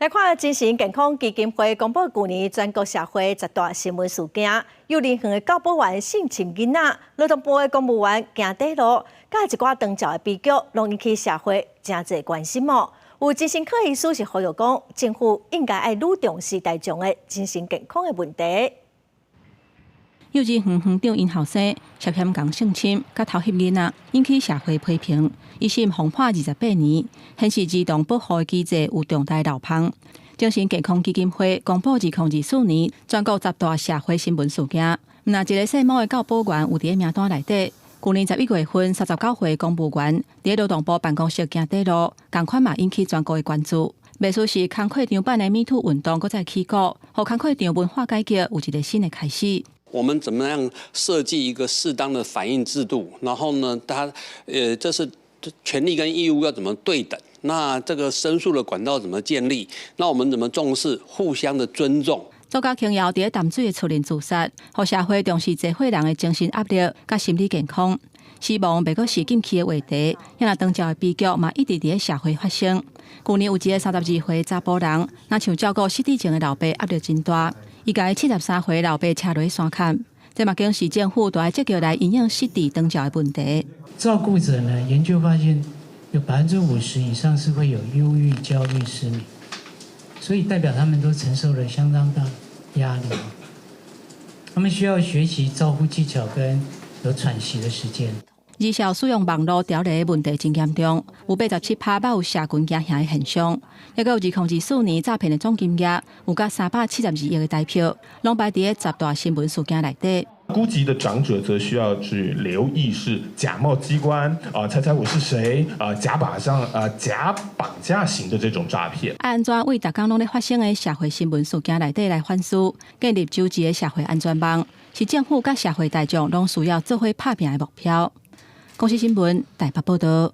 来看精神健康基金会公布去年全国社会10大新闻事件，有联合的教保员性侵囡仔，劳动部的公务员行底路，甲一寡长照的悲剧，拢引起社会真侪关心哦。有精神科医师是呼吁讲，政府应该爱愈重视大众的精神健康的问题。幼稚园园长因后生涉嫌共性侵、甲偷袭囡仔，引起社会批评。一审封判28年，显示儿童保护的机制有重大漏洞。精神健康基金会公布2024年全国10大社会新闻事件，那一个姓毛的教保员有伫名单内底。去年11月份，39岁公务员伫劳动部办公室行底路，同款嘛引起全国的关注。袂输是工课场办的 MeToo 运动，搁再起鼓，互工课场文化改革有一个新的开始。我们怎么样设计一个适当的反应制度？然后呢，这是权利跟义务要怎么对等？那这个申诉的管道怎么建立？那我们怎么重视互相的尊重？作家琼瑶伫淡水的出人自杀，互社会重视社会人的精神压力甲心理健康。死亡袂阁是近期的话题，因为长照的悲剧嘛一直伫社会发生。去年有一个32岁查甫人，若像照顾失智症的老爸压力真大，伊甲伊73岁老爸车落山坎，这嘛更是政府都要积极来因应失智长照的问题。照顾者呢，研究发现有50%以上是会有忧郁、焦虑、失眠，所以代表他们都承受了相当大压力。他们需要学习照顾技巧跟有喘息的时间。儿少使用网络条例的问题真严重，有87%捌有社群惊吓的现象。也有2024年诈骗的总金额有甲372亿的台票，拢摆伫10大新闻事件内底。孤寂的长者则需要去留意是假冒机关猜猜我是谁假绑架型的这种诈骗。安怎为大家拢咧发生的社会新闻事件内底来反思，建立周知的社会安全网，是政府甲社会大众拢需要做伙拍拼的目标。公司新闻台北报道。